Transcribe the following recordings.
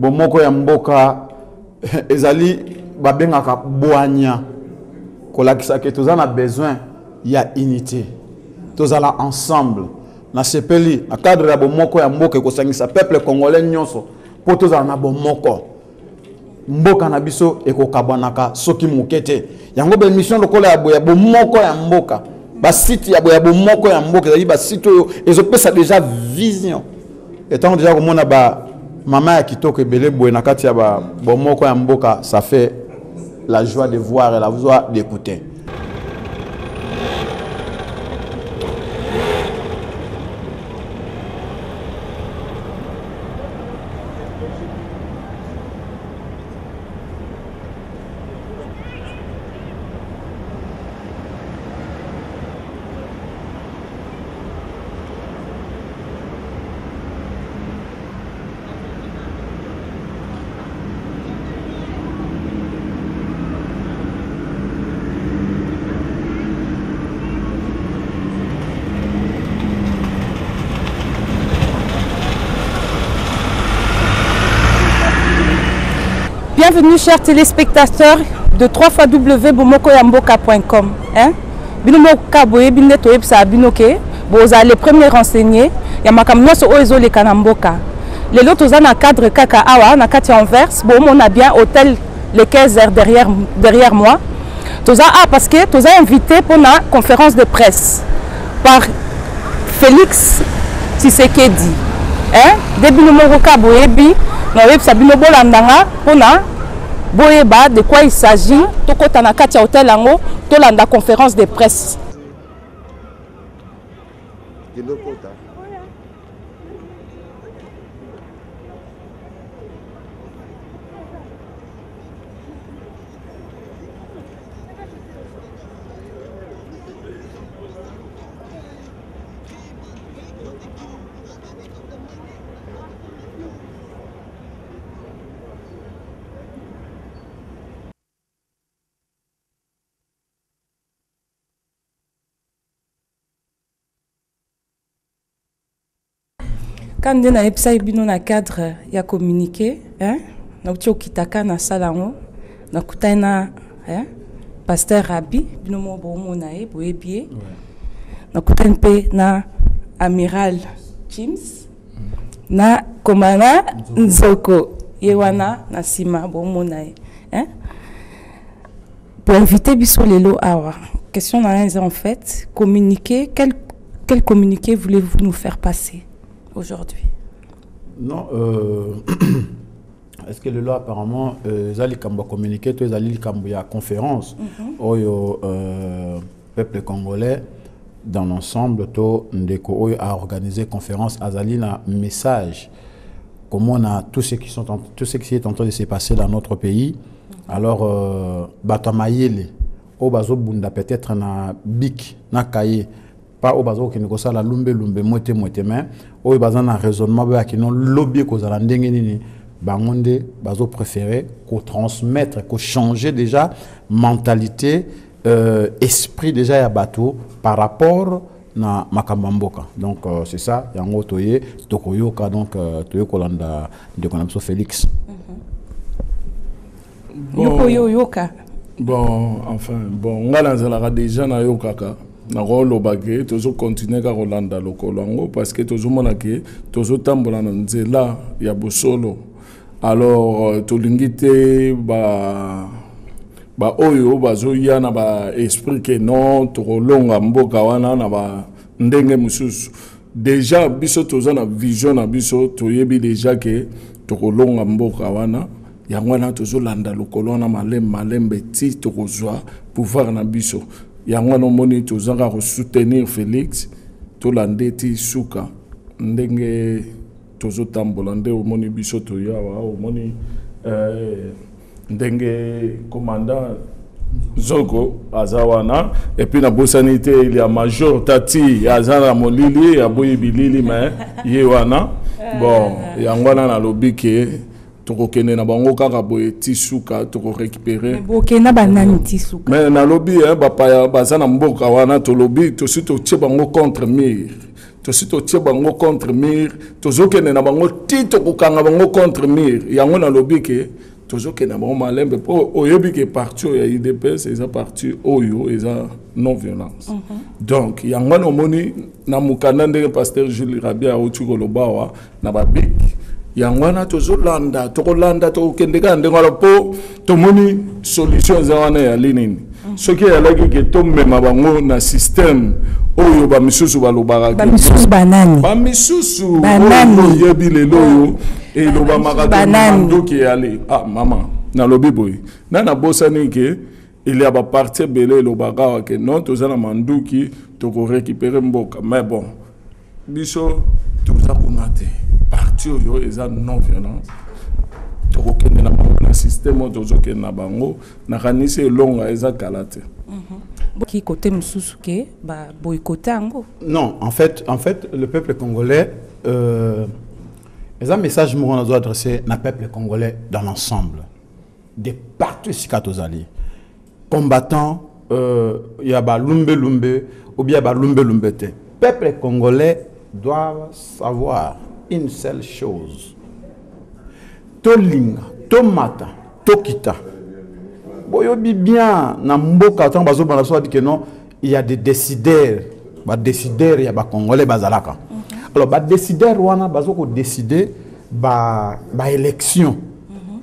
bomoko ya mboka ezali babengaka boanya kolakisa ke tozana besoin ya unité tozala ensemble na sepeli na cadre ya bomoko ya mboka ekosangisa peuple congolais nyonso po tozala na bomoko mboka na biso ekokabwanaka soki mokete yango be mission lokola ya boya bomoko ya mboka ba site ya boya bomoko ya mboka ezali ba site oyo ezopesa déjà vision etant déjà komona ba mama ya kitoko ebele boye na kati ya ba bomoko ya mboka ça fait la joie de voir et la joie d'écouter. Bienvenue chers téléspectateurs de www.bomokoyamboka.com. Binomoka boye binde toye bisa binoke boza les premiers renseignés ya makamno so ozo le kanamboka. Les lotos na cadre kaka awa na kati Anvers, bon on a bien hôtel les 15 heures derrière moi. Toza parce que toza invité pour la conférence de presse par Félix Tshisekedi. Début moka boye bi na web sabino bolandanga pona boyeba de quoi il s'agit tokota na kati hôtel ango tolanda conférence de presse. Quand on a un cadre ya communiqué, na uti okitaka na salango na kutaina pasteur Rabi binomo bomo na e boebie na kutanpe na amiral James na komana Nzoko yewana na sima bomo na e pour inviter biso lelo awa question en fait communiquer quel communiqué voulez-vous nous faire passer aujourd'hui? Non, est-ce que le loi apparemment Zali Kambo communiqué, toi Zali Kambo ya conférence au peuple congolais dans l'ensemble to ndeko a organisé conférence Azali na message comment on a tout ce qui est en train de se passer dans notre pays. Alors batamayele au bazo bunda peut-être na bik na kaye pas au bazo qui négocie la lumbe moite mais au bazo na raisonnement ba qui non lobby ko za ndenge nini bangonde bazo préféré ko transmettre ko changer déjà mentalité esprit déjà ya bateau par rapport na makamamboka. Donc c'est ça yango toye tokoyoka donc toye kolanda de konamso Félix. Bon, enfin, on a déjà na yokaka. Na rolo bagé, toujours continuer à Rolanda lokolango parce que toujours monake, toujours tambola nzela ya bosolo. Alors tolingite ba oyo bazo yana ba esprit que non tolonga mboka wana na ba ndenge mususu. Déjà biso tozana vision na biso toyebi déjà que tolonga mboka wana yangwana tozolanda lokolona malembe ti tokozwa pouvoir na biso. Yangwana moni tozanga ko soutenir Félix tolande ti suka ndenge tozotambola nde moni biso to yawa moni ndenge commandant Zogo azawana et puis na bosanité il y a major Tati azana molili ya boyibilili mais yewana bon yangwana na lobike tokokene na bango kaka boye tisuka toko récupérer bokena banani tisuka mais na lobby ba bazana mboka wana to lobby to surtout tie bango contre mur tosi totie bango contre mur tozokende na bango ti tokokanga bango contre mur yango na lobi ke tozokende na bango malembe mpo oyebi ke parti oyo ya UDPS eza parti oyo eza non violence donc yango na omoni na mokanda ndenge pasteur Jules Rabia auti koloba awa na babiki yango wana tozolanda tokolanda tokende ka ndenge wana mpo tomoni solution eza wana ya linini soki eyalaki ke tomema bango na système oyo bamisusu balobaka bamisusu banani bamisusu oyo yebi lelo oyo elobamaka te manduki eyali mama nalobi boye nana bosani ke il y a baparti ebele elobaka awa ke non toza na manduki tokorécupere mboka mais bon biso toza kuna te parti oyo eza non violence tokokende na bango na système oyo tozokende na bango nakanisi elonga eza kala te qui côté mususu ke ba boycotter ango. Non, en fait le peuple congolais un message moi on doit adresser na peuple congolais dans l'ensemble des partout sikatozali combattants il y a ba lumbe ou bien ba lumbe te. Peuple congolais doit savoir une seule chose. Tolinga, tomata, tokita. Boyobi bien na mboka tant bazo bana so dit que non, il y a des décideurs, il y a ba congolais bazalaka. Alors ba décideurs wana bazo ko décider ba élection.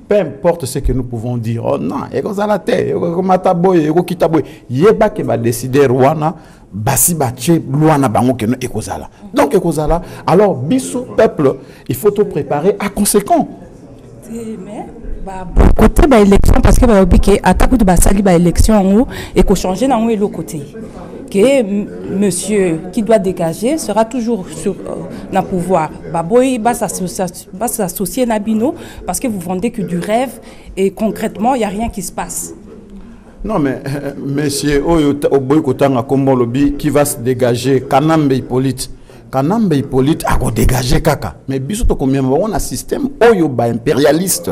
Peu importe ce que nous pouvons dire. Oh non, et comme ça la terre, comme mata boy, et kita boy. Yeba ke ba décideur wana basi bache luana bango ke no ekozala. Donc ekozala, alors biso peuple, il faut tout préparer à conséquent. Mais côté ba élection parce que ba obiki attaque de basali ba élection et ko changer na le côté que monsieur qui doit dégager sera toujours sur na pouvoir ba boy ba s'associer na bino parce que vous vendez que du rêve et concrètement il y a rien qui se passe. Non mais monsieur oyo boy kotanga kombo lobi qui va se dégager Kanambe Hippolyte a dégager kaka mais biso to combien on a système oyo ba impérialiste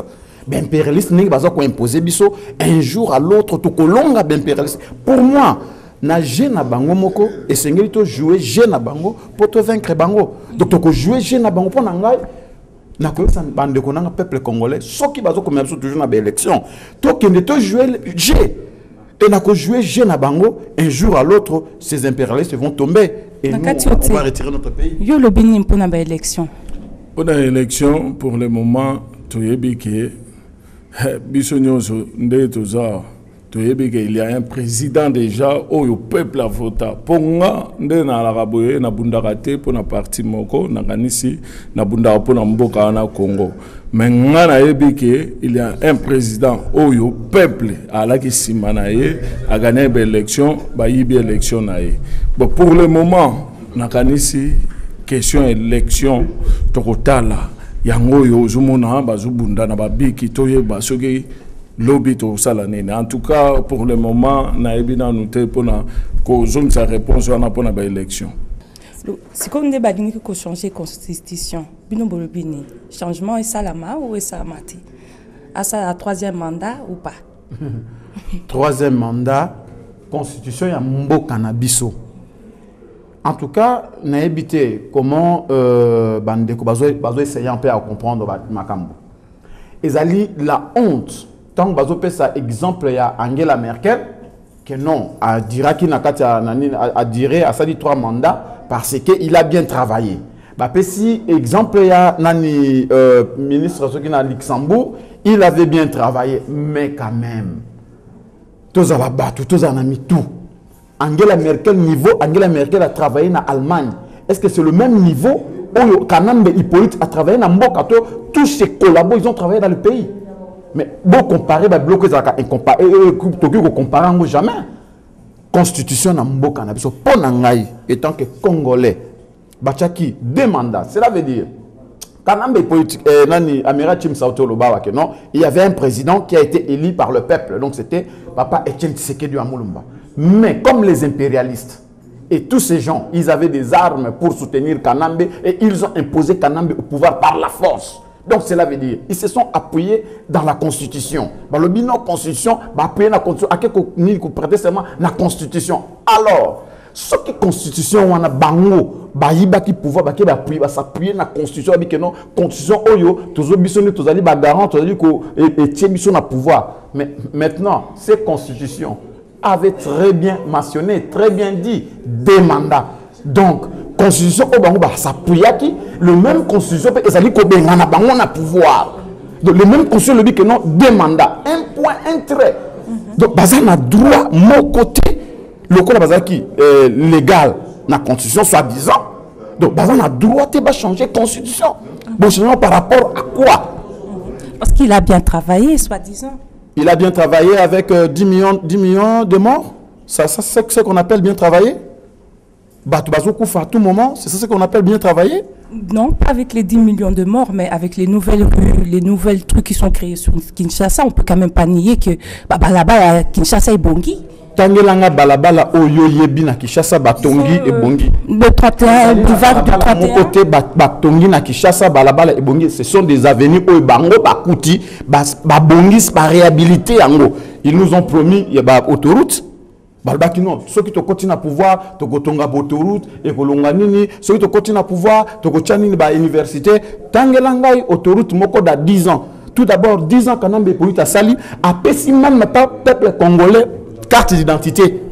impérialiste n'est pas quoi imposer biso un jour à l'autre to kolonga impérialiste pour moi na jeune bango moko et sengeli to jouer jeune bango pour te vaincre bango donc to jouer jeune bango pour nangai na ko san bande ko na peuple congolais soki bazo comme biso toujours na ba élection to kende to jouer G et na ko jouer jeune bango un jour à l'autre ces impérialistes vont tomber et nous, on va retirer notre pays. Yo le bini pour na ba élection. Pour la élection pour le moment toyebi ke biso nyonso nde toza toyebi ke il y a un président déjà au peuple a voté pour nga nde na la boye na bundaka te pour na parti moko na kanisi na bundaka pour na mboka na Congo mais nga na yebi ke il y a un président au peuple ala ki simana ye a gagné l'élection ba yibi élection na ye bon pour le moment na kanisi question élection tokotala yango yo zumona bazubunda na babiki toyeba soki lobby to sala nene en tout cas pour le moment na ebina noté pona ko zone sa réponse wana pona ba élection si comme des badini ko changer constitution bino bolobini changement et salama ou et salamati à ça troisième mandat ou pas troisième mandat constitution ya mboka na biso. En tout cas, n'a évité comment bandeko bazo essayer un peu à comprendre makambo. Ezali la honte tant bazo pe ça exemple ya Angela Merkel que non a dira qui n'a a dire à ça dit 3 mandats parce que il a bien travaillé. Ba pe si exemple ya nani ministre qui na Luxembourg, il avait bien travaillé mais quand même tous à la battu, tous en a mis tout. Angela Merkel niveau, Angela Merkel a travaillé en Allemagne. Est-ce que c'est le même niveau où Kanambe Hippolyte a travaillé dans Mboka? Tous ces collabos, ils ont travaillé dans le pays. Mais bon, comparer, bloquer comparer jamais. Constitution na Mboka na biso ponangai étant que Congolais, Bachaki 2 mandats. Cela veut dire Kanambe Hippolyte, nani Amira Chim Sauto Lobawa que non, il y avait un président qui a été élu par le peuple. Donc c'était Papa Etienne Tshisekedi Amulumba. Mais comme les impérialistes et tous ces gens, ils avaient des armes pour soutenir Kanambe et ils ont imposé Kanambe au pouvoir par la force. Donc cela veut dire ils se sont appuyés dans la constitution. Le bilan constitution, appuyé la constitution, à quel prêter seulement la constitution. Alors, Ce qui constitution wana bango bayiba ki pouvoir ba s'appuyer na constitution bi que non constitution oyo tozo biso ni tozali ba garant tozali ko etie biso na pouvoir. Mais maintenant ces constitutions avaient très bien mentionné, très bien dit des mandats. Donc constitution o bango ba s'appuyer ki le même constitution peut ezali ko benga na bango na pouvoir. Donc le même constitution le dit que non des mandats, un point un trait. Donc bazan a droit mon côté le code bazaki légal la constitution soi-disant. Donc bazan a droit de changer constitution. Bon changement par rapport à quoi? Parce qu'il a bien travaillé soi-disant. Il a bien travaillé avec 10 millions de morts. Ça c'est ce qu'on appelle bien travailler. À tout moment, c'est ça ce qu'on appelle bien travailler. Non, pas avec les 10 millions de morts, mais avec les nouvelles rues, les nouvelles trucs qui sont créés sur Kinshasa, on peut quand même pas nier que là-bas, Kinshasa est bongi. Tangelanga balabala oyo yebi na Kinshasa batongi et bongi. Le 31, boulevard du 31. Côté batongi na Kinshasa balabala et bongi, ce sont des avenues oyo bango bakuti ba bongi ba réhabiliter yango. Ils nous ont promis il y a autoroute. Balbaki non, ceux qui te continuent à pouvoir, te gotonga autoroute et kolonga nini, ceux qui te continuent à pouvoir, te gochani ba université, tangelanga autoroute moko da 10 ans. Tout d'abord 10 ans quand on a police à Sali, a pessi même pas peuple congolais carte d'identité.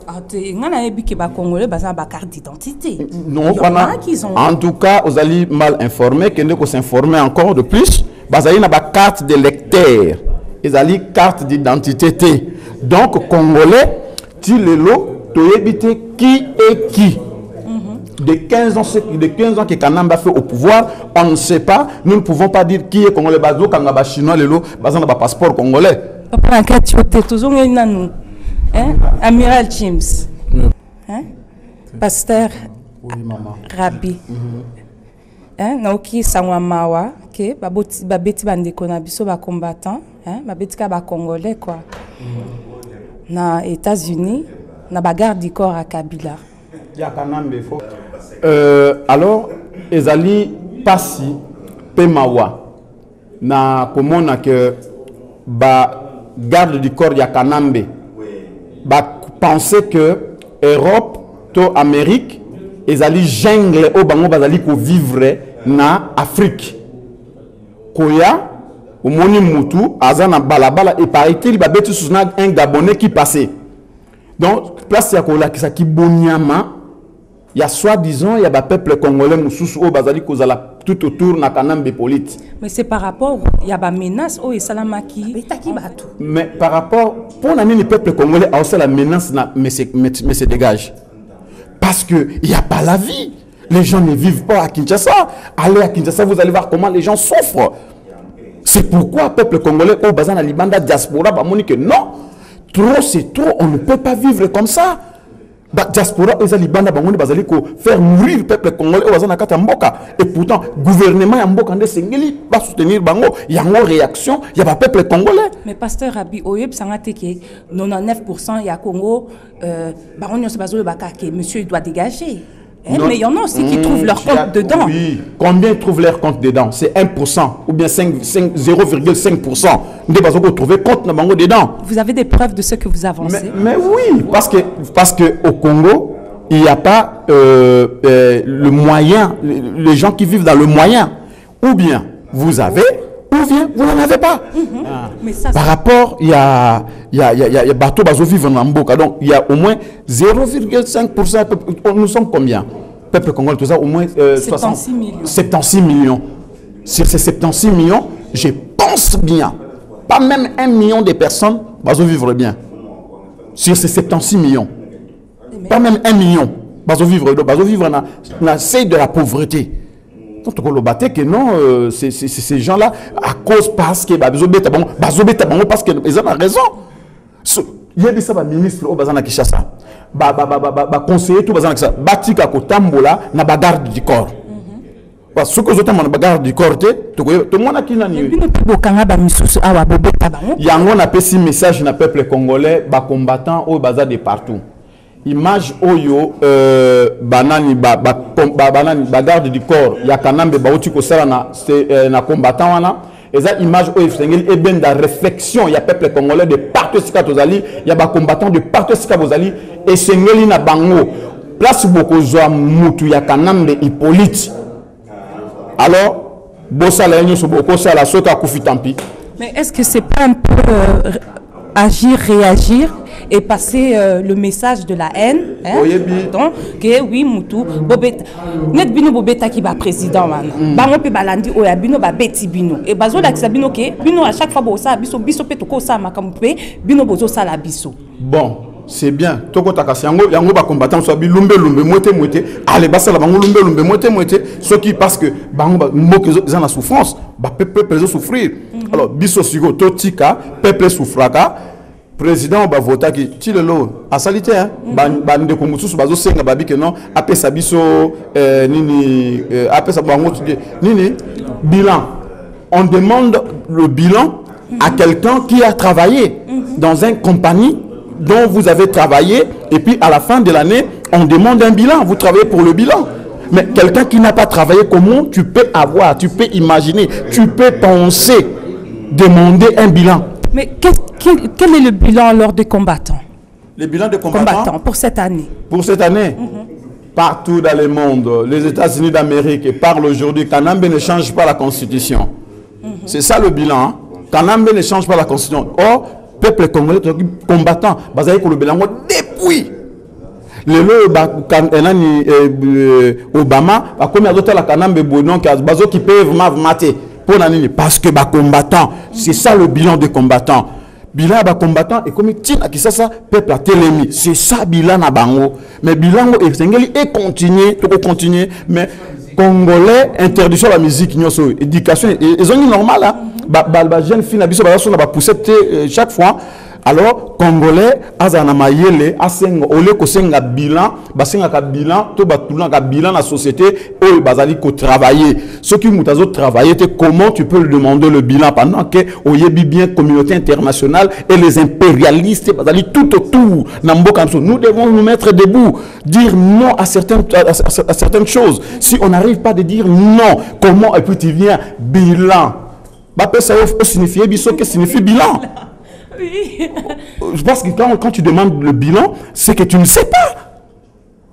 Carte d'identité. Non, en tout cas, vous allez mal informer, qu'il faut s'informer encore de plus. Vous avez une carte de lecteur, vous avez carte d'identité. Donc, Congolais, tu les lots, tu éviter qui est qui. De 15 ans que Kanamba fait au pouvoir, on ne sait pas. Nous ne pouvons pas dire qui est Congolais. Bazo, Kangaba chinois, les lots, bazan na passeport congolais. Papa, quand tu es toujours un Amiral James, Pasteur Rabi, Naoki Sangwamawa, babeti bandeko na biso ba combattant, babeti ka ba congolais quoi. Na États-Unis, na bagarre du corps à Kabila. Alors, ezali pasi pemawa na komona que ba garde du corps ya Kanambe ba penser que Europe to Amérique ezali jungle o bango bazali ko vivre na Afrique koya omoni mutu azana balabala et paraît-il ba betu suna un Gabonais qui passait. Donc place ya kola ki bonyama il y a soi-disant il y a des peuple congolais mususu o bazali kozala tout autour na Kanambe politique. Mais c'est par rapport il y a des menaces au Salamaki mais par rapport pour les peuple congolais aussi la menace mais se dégage parce que il y a pas la vie. Les gens ne vivent pas à Kinshasa. Allez à Kinshasa, vous allez voir comment les gens souffrent. C'est pourquoi le peuple congolais au bazan libanda diaspora ba moni que non, trop c'est trop, on ne peut pas vivre comme ça. Diaspora eza libanda bangondi bazali ko faire mourir le peuple congolais au bazana kata mboka et pourtant gouvernement ya mboka nde sengeli ba soutenir bango yango réaction ya ba peuple congolais. Mais pasteur Rabi oyeb sangate ke 99% ya Congo bango se bazolo bakake monsieur il doit dégager. Mais il y en a aussi qui trouvent leur compte dedans. Oui, combien ils trouvent leur compte dedans? C'est 1% ou bien 0,5%. Nous devons trouver compte dedans. Vous avez des preuves de ce que vous avancez? Mais oui, parce que au Congo, il n'y a pas le moyen, les gens qui vivent dans le moyen. Ou bien vous avez, ou bien vous n'en avez pas. Mais ça, par rapport, il y a bateau bazo vivre dans Mboka. Donc il y a au moins 0,5%. Nous sommes combien? Peuple congolais, tout ça, au moins 76 millions. Sur ces 76 millions, je pense bien, pas même 1 million de personnes bazo vivre bien. Sur ces 76 millions, pas même 1 million bazo vivre dans la seuil de la pauvreté. Donc, que non, ces gens-là, à cause parce que parce qu'ils ont raison. Il y a des ministres au Bazana Kishasa, conseiller tout Bazana Kishasa, Batika Kotambola, na bagarde du corps. Parce que ce que je bagarre du corps, tout le monde a qui n'a ni. Il y a un petit message dans le peuple congolais, bas combattants au bazar de partout. Image oyo banani banani bagarde du corps ya Kanambe bauti ko sala na combattant wana Et ça, image où il y a de réflexion, il y a peuple congolais de partout ce il y a des combattants de partout ce et c'est na bango. Place beaucoup de mutu ya kanam de Hippolyte. Alors, bossa la union sur beaucoup ça la sota koufi tampi. Mais est-ce que c'est pas un peu agir, réagir et passer le message de la haine, hein? Donc, que oui, Moutou, Bobeta, net bino Bobeta qui va président, bango pe balandi oya bino ba beti bino. Et bazo la kisa bino ke bino à chaque fois bosa biso biso pe toko sa makampe bino bozo sa la biso. Bon, c'est bien. Toko takasi yango ba combattant soit bi lumbe moite allez basa la bango lumbe moite ce qui parce que bango moko ils en souffrance, ba peuple souffrir. Alors biso sigo totika peuple souffraka. Président va voter qui tire l'eau à salité hein bande comme tous bazo senga babi que non après ça biso nini après ça bango nini bilan on demande le bilan à quelqu'un qui a travaillé dans une compagnie dont vous avez travaillé et puis à la fin de l'année on demande un bilan, vous travaillez pour le bilan. Mais quelqu'un qui n'a pas travaillé, comment tu peux avoir, tu peux imaginer, tu peux penser demander un bilan? Mais quel est le bilan alors des combattants? Le bilan des combattants pour cette année. Pour cette année, partout dans le monde, les États-Unis d'Amérique parlent aujourd'hui qu'Anambe ne change pas la Constitution. C'est ça le bilan. Hein? Qu'Anambe ne change pas la Constitution. Or, peuple congolais combattant, basé sur le bilan depuis. Obama a commis à d'autres la Kanambe Bonon qui peuvent mater. Parce que les combattants, c'est ça le bilan des combattants. Bilan des combattants et comme qui ça peuple a télémi, c'est ça bilan à bango. Mais bilan est continuer, mais Congolais interdiction la musique, éducation, ils ont dit normal là. Ba jeune fille na biso ba so na ba poussette chaque fois. Alors Congolais azana mayele asenga ole ko senga bilan basenga ka bilan to batuna ka bilan la société o bazali ko travailler ceux qui mutazo travailler comment tu peux lui demander le bilan pendant que oyebi bien communauté internationale et les impérialistes bazali tout autour na mboka nous devons nous mettre debout dire non à certaines choses. Si on n'arrive pas de dire non, comment et puis tu viens bilan bah ça signifie biso que signifie bilan. Oui. Je pense que quand tu demandes le bilan, c'est que tu ne sais pas.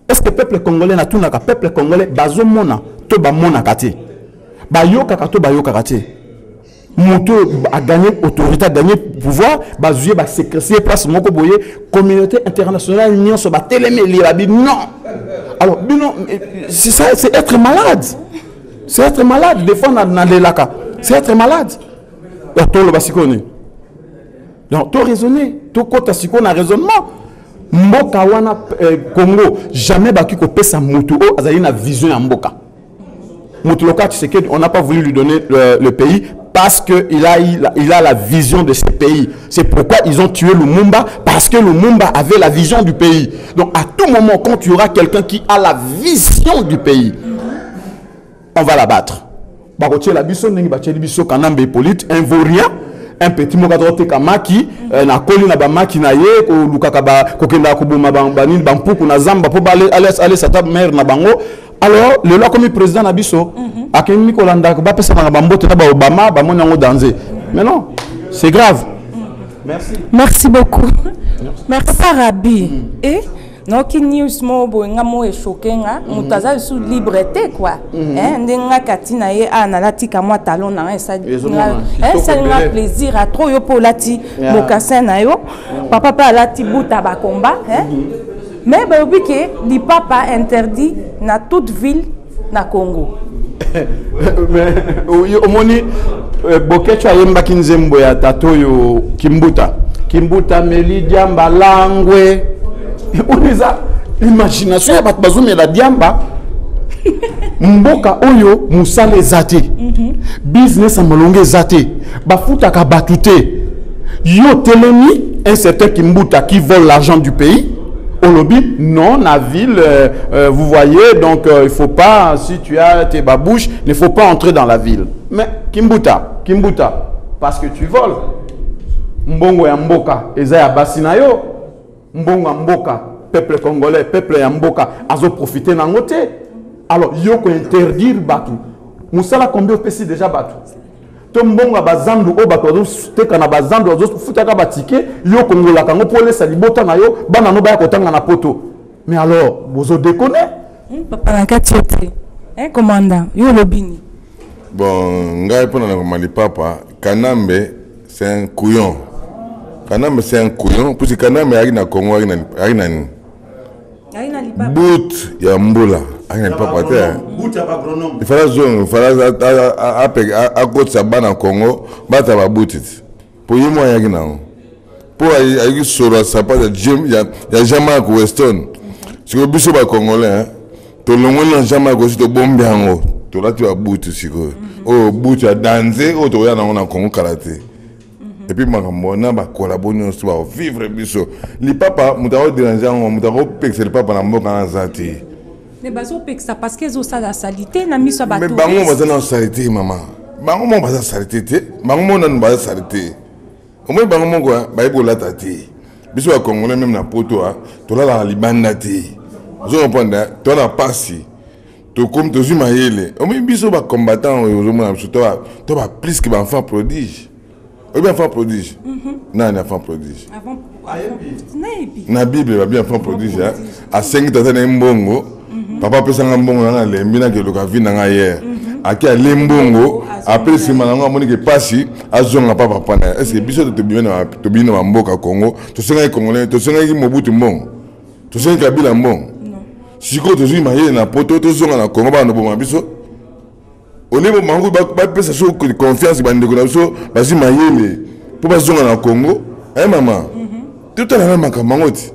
Est-ce que le peuple congolais n'a tout n'a peuple congolais bazo mona to ba mona kate. Ba yo kakato ba yo kakate. Moto a gagné autorité, a gagné pouvoir, ba zuye ba sécréter place moko boye communauté internationale union so ba télémé li non. Alors bilan c'est ça, c'est être malade. C'est être malade des fois na lelaka. C'est être malade. Tout le basikone. Donc, tu raisonner, tu côté si qu'on a raisonnement. Mboka wana Congo, jamais baki ko pesa mutu o azali na vision ya mboka. Mutu loka tu sais que on n'a pas voulu lui donner le pays parce que il a la vision de ce pays. C'est pourquoi ils ont tué Lumumba parce que Lumumba avait la vision du pays. Donc à tout moment quand tu auras quelqu'un qui a la vision du pays, on va l'abattre. Bakotie la biso nengi bacheli biso Kanambe Hippolyte un vaurien. Un petit mot qui kamaki na koli na bamaki na ye ko lukaka ba kokenda ko boma banini bampuku na zamba po aller sa table mère na bango. Alors le loi comme président na biso akemi ko landa ba pesa na bambote na ba Obama ba moni ngo danger. Mais non, c'est grave. Merci. Merci beaucoup. Merci Rabi. Et non qui news mo bo ngamo e choquenga mutaza sous liberté quoi ndenga katina ye ana latika moi talon na ça ça plaisir à trop yo pour lati mokassin na yo papa pa lati buta ba combat mais ba obi ke li papa interdit na toute ville na Congo. Mais au moni bokecho ayemba kinzembo ya tatoyo Kimbuta meli diamba langwe. Imagination ya bato bazome la diamba mboka oyo musale zate business amalonge zate bafuta ka batute yo telemi un certain Kimbuta qui vole l'argent du pays au lobby non la ville vous voyez donc il faut pas si tu as tes babouches il ne faut pas entrer dans la ville mais Kimbuta parce que tu voles mbongo ya mboka eza ya basina yo mbonga mboka peuple congolais peuple ya mboka azo profiter na ngote alors yo ko interdire batu musala combien opesi déjà batu tombonga bazandu o bato teka na bazandu ozo futaka batike yo kongola kango pour laisser libota na yo bana no ba kotanga na poto. Mais alors bozo déconner papa na katiote commandant yo lobini. Bon ngai pona na mali papa Kanambe c'est un couillon. Kanambe c'est un couillon parce que Kanambe ari na Congo ari na ni bout ya mbola ari na papa te bout ya agronome il fallait zone il fallait à côté sa bana Congo bata ba boutit pour yimo ya gina pour ay soro sa pas de gym ya jamais ko Weston si ko biso ba congolais to longo na jamais ko si to bombe hango to la tu ba bout siko oh bout ya danser o to ya na Congo karaté. Et puis, je vais collaborer, je vais vivre. Le papa, je vais déranger, je vais pexer le papa dans le zati. Mais je vais pexer parce que c'est la saleté, na mis sur bateau. Mais je vais la saleté, maman. Je vais la saleté. Je vais la saleté. Au moins, je vais la saleté. Si tu es congolais, même na poto, tu as la libandati. Je comprends, tu as la passi. Tu comme tu es maïle. Au moins, si tu es combattant, tu as plus que enfant prodige. Oui, bien enfant prodige. Non, un enfant prodige. Na Bible, il y a bien enfant prodige. À 5 ans, il y a un bongo. Papa peut s'en bongo dans les mines qui ont vu dans hier. À qui a l'imbongo. Après, si maintenant on est passé, à zone à papa pana. Est-ce que biso te bien na mboka Congo? Tu sais que congolais, tu sais que Mobutu mbongo. Tu sais que Kabila mbongo. Si ko tu dis maïe na poto, tu sais na Congo ba no bo biso. Au niveau mango ba pesa so confiance bande ko so basi mayele pour ba zonga na Congo maman tout à la maka mangoti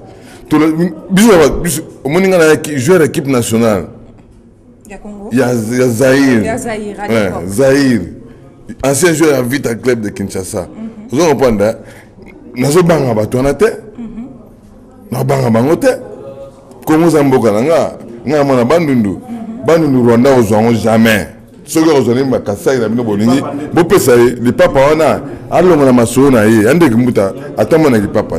to biso o moninga na joueur équipe nationale ya Congo ya Zaïre Zaïre ancien joueur à Vita Club de Kinshasa vous comprenez nazo banga bato na te na banga bangote Congo zamboka nga mona bandundu Rwanda ozwango jamais. Ce que vous avez dit, c'est que le papa a dit masolo na ye ande kimuta atama na papa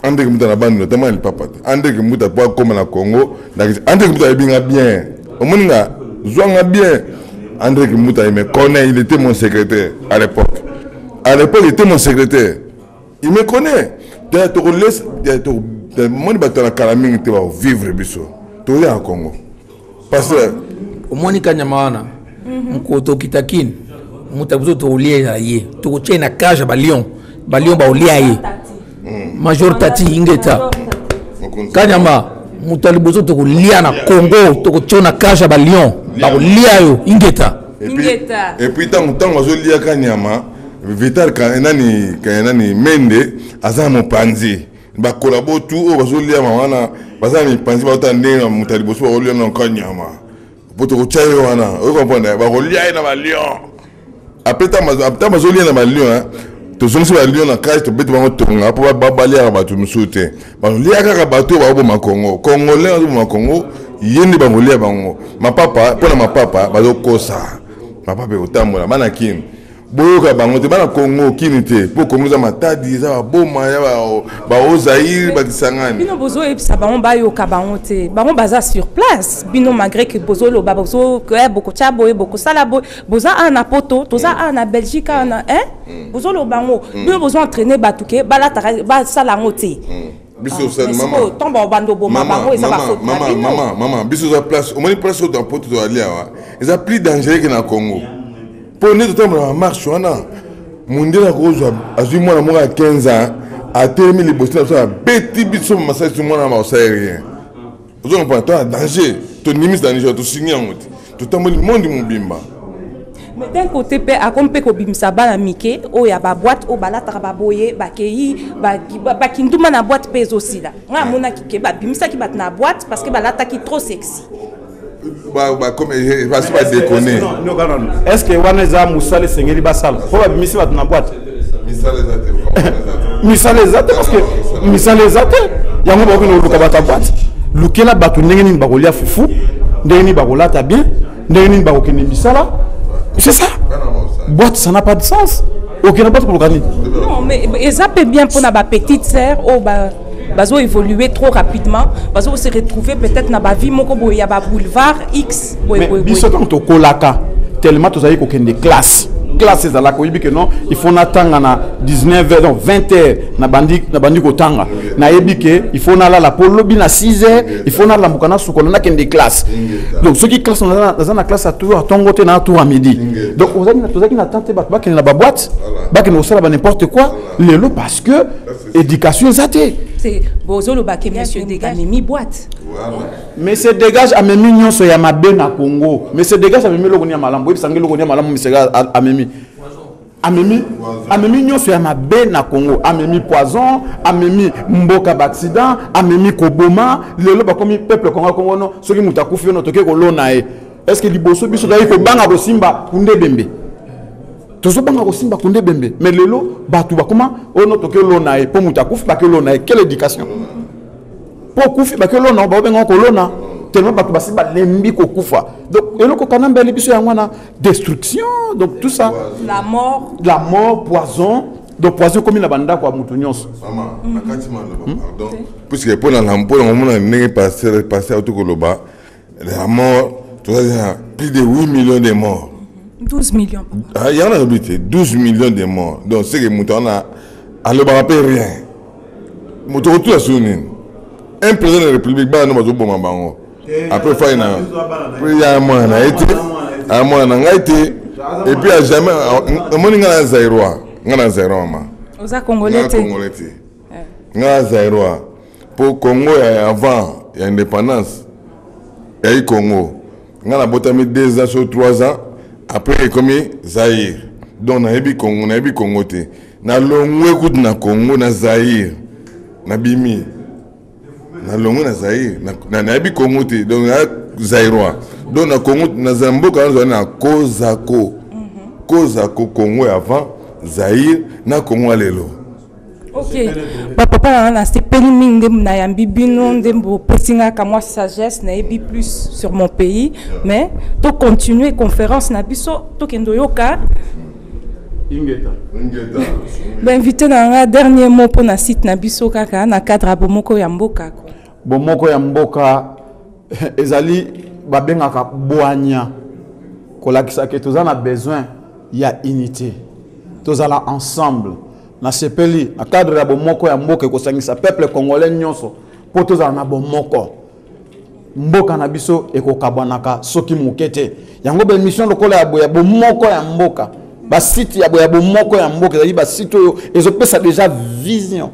ande kimuta na bande atama le papa ande kimuta pour comme na Congo ande kimuta binga bien omoninga zwanga bien ande kimuta il me connaît, il était mon secrétaire à l'époque il était mon secrétaire il me connaît tu laisse tu mon bato na kalamingi te va vivre biso to ya Congo parce que omonika nyamawana mkoto kitakini mutabuzo to ulie na ye to chena kaja balion ba ulia ye major tati ingeta kanyama mutalibuzo to ulia na Congo to chona kaja balion ba ulia yo ingeta et puis tant wazo lia kanyama vital kanani mende azamo panzi ba kolabo tout wazo lia mawana bazani panzi ba tandena mutalibuzo ba ulia na kanyama poto chayo wana vous comprenez ba rolia na ba lion après ta mazolia na ba lion to zonsi ba lion na kaje to beto bango tonga po ba balia ba tu musute ba lia ka ba to ba bo makongo congolais ba makongo yende ba rolia bango ma papa pona ma papa ba do kosa ma papa otambola bana kin boyoka bango te bana Congo kinite po Congo za matadi za ba boma ya ba Zaïre ba kisangani bino bozo e sa bango ba yo ka bango te bango baza sur place bino malgré que bozo lo ba bozo que beaucoup chabo e beaucoup sala boza ana poto toza ana Belgique ana bozo lo bango bino bozo entraîner batuke bala ba sala ngote biso sa maman tomba bando boma bango eza ba faute maman biso za place au moins place dans poto to alia wa eza plus dangereux que na Congo. Pour nous, tout le monde marche, mon Dieu, à 15 ans, à terminer les bosses, à petit bit de massage, tout le monde n'a rien. Vous comprenez, tu as danger, tu limite dans les gens, tu signes en route, tout le monde est mon bimba. Mais d'un côté, à compter que bimsa bala mike, oh ya ba boîte, oh bala trababoye, ba kei, ba kinduma na boîte pèse aussi là. Moi, mon aki ba bimsa qui bat na boîte parce que bala ta qui trop sexy. Comme il va se pas déconner. Est-ce que Waneza Moussale Sengeli Basal faut bimisi bat na boîte Missale zate parce que Missale zate yango ba ko no luka bata boîte lukela batu ndenge ni bakolia fufu ndenge ni bakola ta bien ndenge ni bakokende misala c'est ça boîte ça n'a pas de sens aucun boîte pour le gagner non mais ça peut bien pour na ba petite sœur oh ba bazo évoluer trop rapidement bazo se retrouver peut-être na ba vie moko boya ba boulevard X mais biso tant to kolaka tellement to zayi ko kende classe classe ezala ko yebi que non il faut natanga na 19h donc 20h na bandi ko tanga na yebi que il faut na la polobi na 6h il faut na la mukana sukola na kende classe donc ceux qui classe dans la classe à tour à tongote na tour à midi donc ozaki na tante ba kende na ba boîte ba kende osala ba n'importe quoi lelo parce que éducation ezate c'est bozolo ba ke monsieur dégage mi boîte mais c'est dégage a memi nyonso ya mabe na Congo mais c'est dégage a memi lokoni ya malambo ebisangi lokoni ya malambo misega amemi nyonso ya mabe na Congo amemi poison amemi mboka d'accident amemi koboma lelo bakomi peuple Congo no soki mutakufi no toke kolona est-ce que liboso biso dai ko banga kosimba kunde bembe tozo banga kosimba kunde bembe mais lelo batu bakoma ono toke lona po mutakufi ba ke lona quelle éducation pour kufi ba ke lona ba benga ko lona tellement batu basimba lembi ko kufa donc eloko kanamba libiso ya ngwana destruction donc tout ça la mort poison donc poison comme la banda kwa mutu nyonso maman nakati mala pardon puisque pour la mona ndenge passer autokoloba la mort tu as plus de 8 millions de morts 12 millions il y en a 12 millions de morts donc c'est que mutu on a le rappel rien mutu tout a sonné un président de la République ba no bazo boma bango après il y a un mois na été et puis à jamais on ngana zairo mama oza congolais ngana zairo pour Congo avant l'indépendance il y a Congo ngana botami 2 ans sur 3 ans après comme Zaïre donc na yebi Congo te na longwe kutu na Congo na Zaïre na bimi na longo na Zaïre na yebi Congo te donc na Zaïrois donc na Congo na Zamboka na Kozako Congo avant Zaïre na Congo lelo ok papa na sepeli mingi na yambi bino ndembo pesinga ka moi sagesse na yebi plus sur mon pays mais to continuer conférence na biso to kendo yoka Ingeta ben invité na dernier mot pour na site na biso kaka na cadre bomoko ya mboka bomoko ya mboka ezali babengaka boanya kolakisa ke tozana besoin ya unité tozala ensemble na sepeli na cadre ya bomoko ya mboka ekosangisa peuple congolais nyonso po tozala na bomoko mboka na biso ekokabwanaka soki mokete yango ba mission lokola ya boya bomoko ya mboka ba site ya boya bomoko ya mboka ezali ba site oyo ezopesa déjà vision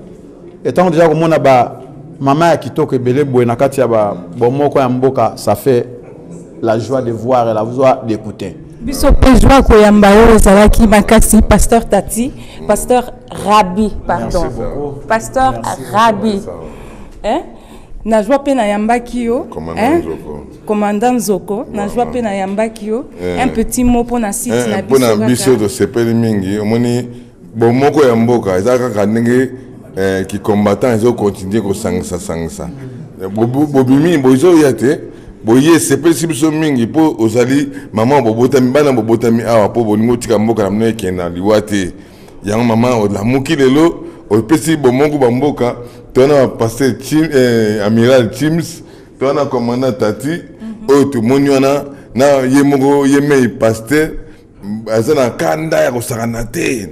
etant déjà komona ba mama ya kitoko ebele boye na kati ya ba bomoko ya mboka ça fait la joie de voir et la joie d'écouter biso pejwa koyamba oyo ezalaki makasi pasteur Tati pasteur Rabi pardon pasteur Rabi na joie pe na yambaki yo commandant Nzoko na joie pe na yambaki yo un petit mot pour na site na biso pour na biso to sepeli mingi omoni bomoko ya mboka ezaka kanenge qui combattant ils ont continué ko sangisa bobimi bozo yate boye sepeli sibiso mingi po ozali maman bobotami bana bobotami awa po bolingo tika mboka na mne kena liwate yang maman la muki lelo o pesi bomoko bamboka tona pasteur amiral Chims tona commandant Tati o to moniona na yemoko yeme pasteur azana kanda ya kosakana te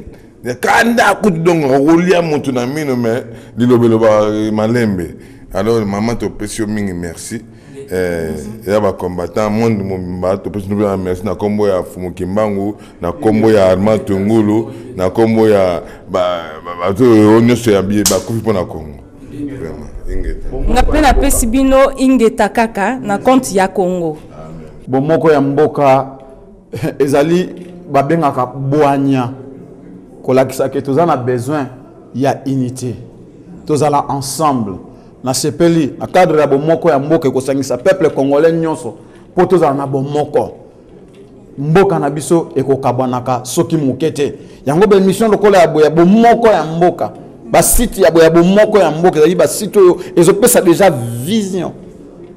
kanda kudongo rolia mutu na mino me lilobelo ba malembe alors maman to pesi mingi merci ya ba combattant monde momba to pesi no merci na kombo ya Fumukimbangu na kombo ya Armand Tungulu na kombo ya ba to onyoso ya biye ba kufi pona Congo nga pe na pesi bino ingeta kaka na compte ya Congo bomoko ya mboka ezali babengaka boanya kolakisa ke tozana besoin ya unité tozala ensemble na sepeli na cadre ya bomoko ya mboka ekosangisa peuple congolais nyonso po tozala na bomoko mboka na biso ekokabwanaka soki mokete yango ba mission lokola ya boya bomoko ya mboka ba site ya boya bomoko ya mboka ezali ba site oyo ezopesa déjà vision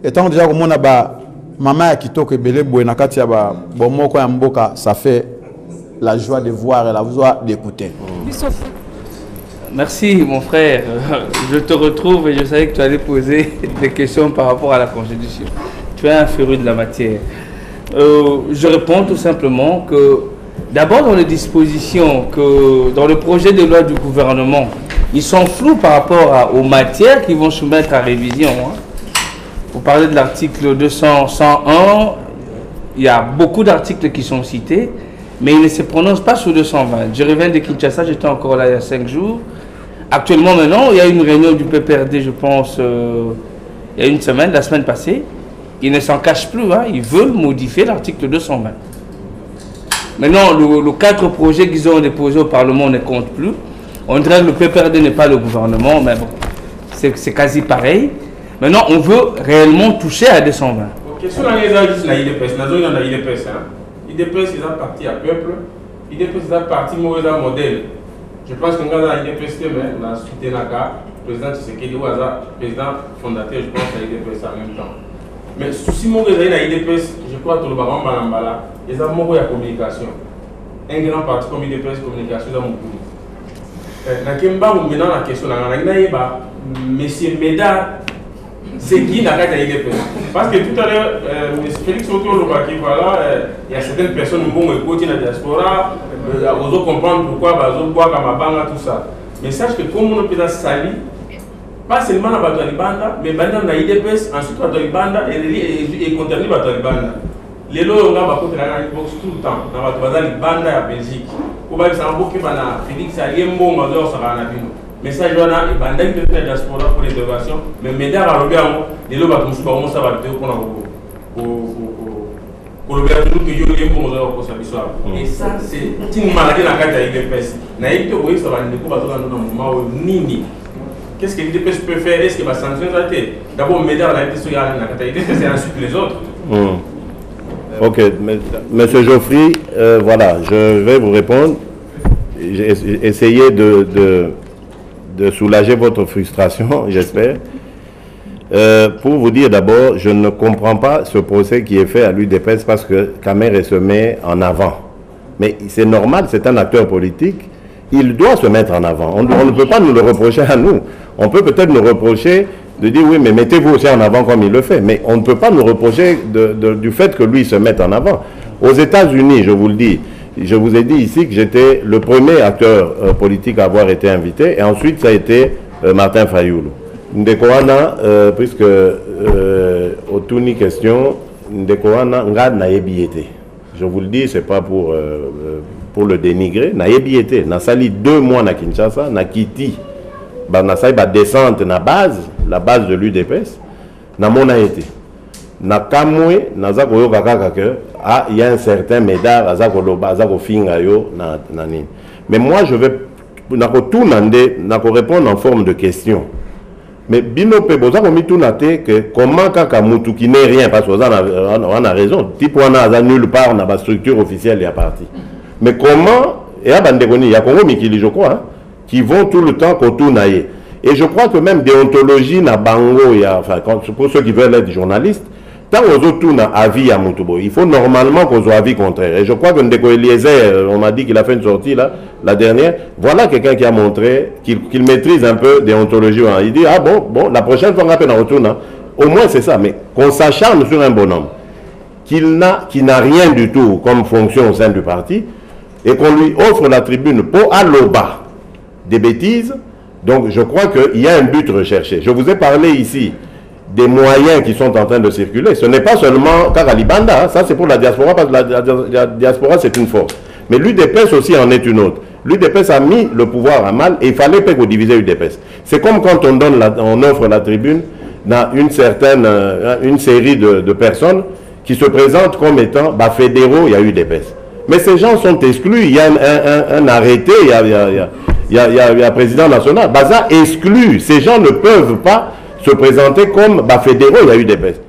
etant déjà komona ba mama ya kitoko ebele boye na kati ya ba bomoko ya mboka ça fait la joie de voir et la joie d'écouter. Merci mon frère, je te retrouve et je savais que tu allais poser des questions par rapport à la Constitution. Tu es un féru de la matière. Je réponds tout simplement que D'abord, dans les dispositions que dans le projet de loi du gouvernement, ils sont flous par rapport aux matières qu'ils vont soumettre à révision. Vous parlez de l'article 201, il y a beaucoup d'articles qui sont cités, mais ils ne se prononcent pas sur 220. Je reviens de Kinshasa, j'étais encore là il y a 5 jours. Actuellement, maintenant, il y a une réunion du PPRD, je pense, il y a une semaine, la semaine passée. Ils ne s'en cachent plus, ils veulent modifier l'article 220. Maintenant, le 4 projets qu'ils ont déposés au Parlement ne comptent plus. On dirait que le PPRD n'est pas le gouvernement, mais bon, c'est quasi pareil. Maintenant, on veut réellement toucher à 220. Question là, les gens disent l'IDPS, l'IDPS, l'IDPS, ils ont parti à peuple, l'IDPS, ils ont parti mauvais modèle. Je pense que dans l'IDPS, on a soutenu le président Tshisekedi, le président fondateur, je pense, de l'IDPS en même temps. Mais si mon réseau est l'IDPS, je crois que le baron Balambala, ils ont beaucoup de communication. Un grand parti comme l'IDPS, communication, ils ont beaucoup. Maintenant, la question, M. Médard, c'est qui n'a pas l'IDPS? Parce que tout à l'heure, M. Félix Oto-Lobaki, voilà, il y a certaines personnes qui vont écouter la diaspora, ils vont comprendre pourquoi, tout ça. Mais sache que comme on peut sali, pas seulement dans la Banda, mais maintenant dans l'IDPS, ensuite dans la Banda et contenu dans la Banda. Les lois, on a tout le temps, dans la Banda à Belgique. On va dire que Félix a un bon mazor sur la Nabino. Mais ça, je vais dire que Banda est la diaspora pour l'intervention, mais Médard a regardé les lois, ça va être pour le bien de nous, et ça, c'est une maladie dans la carte de l'IDPS. Oui, ça va nous moment Nini. Qu'est-ce que l'IDPS peut faire? Est-ce qu'il va sanctionner la tête? D'abord, Médard a été sur la carte de l'IDPS et ensuite les autres. Ok, Monsieur Geoffrey, voilà, je vais vous répondre. Essayez de soulager votre frustration, j'espère. Pour vous dire d'abord, je ne comprends pas ce procès qui est fait à l'UDPS parce que Kamerhe se met en avant. Mais c'est normal, c'est un acteur politique, il doit se mettre en avant. On ne peut pas nous le reprocher à nous. On peut peut-être nous reprocher de dire oui, mais mettez-vous aussi en avant comme il le fait. Mais on ne peut pas nous reprocher du fait que lui se mette en avant. Aux États-Unis, je vous le dis, je vous ai dit ici que j'étais le premier acteur politique à avoir été invité, et ensuite ça a été Martin Fayulu. Ndekoana, puisque au tout ni question, Ndekoana nga na yebiete. Je vous le dis, c'est pas pour le dénigrer. Na yebiete, na sali 2 mois na Kinshasa, na kiti, na sali ba descente na base, la base de l'UDPS, na mona été. Na kamwe, na za koyoka kaka que il y a un certain Médard, azako finga yo na nini. Mais moi je vais na ko tout na ko répondre en forme de question. Mais bino pe boza ko mitunate que comment kaka mutu qui n'est rien parce qu'on a raison. Type on a nulle part na ba structure officielle ya parti. Mais comment et à bandekoni ya Congo Mikili je crois qui vont tout le temps kotunaye. Et je crois que même déontologie na bango ya enfin pour ceux qui veulent être journalistes, tant aux autres na avis à Mutubo, il faut normalement qu'on soit avis contraire. Et je crois que Ndeko Eliezer, on m'a dit qu'il a fait une sortie là, la dernière. Voilà quelqu'un qui a montré qu'il maîtrise un peu déontologie. Il dit ah bon, la prochaine fois on rappelle en retour, au moins c'est ça. Mais qu'on s'acharne sur un bonhomme qui n'a rien du tout comme fonction au sein du parti et qu'on lui offre la tribune pour à l'oba des bêtises. Donc je crois qu'il y a un but recherché. Je vous ai parlé ici des moyens qui sont en train de circuler. Ce n'est pas seulement Karalibanda, ça c'est pour la diaspora, parce que la diaspora c'est une force. Mais l'UDPS aussi en est une autre. L'UDPS a mis le pouvoir à mal et il fallait pas diviser l'UDPS. C'est comme quand on offre la tribune dans une série de personnes qui se présentent comme étant fédéraux, il y a UDPS. Mais ces gens sont exclus, il y a un arrêté, il y a un président national. Baza exclu, ces gens ne peuvent pas se présenter comme fédéraux, il y a UDPS.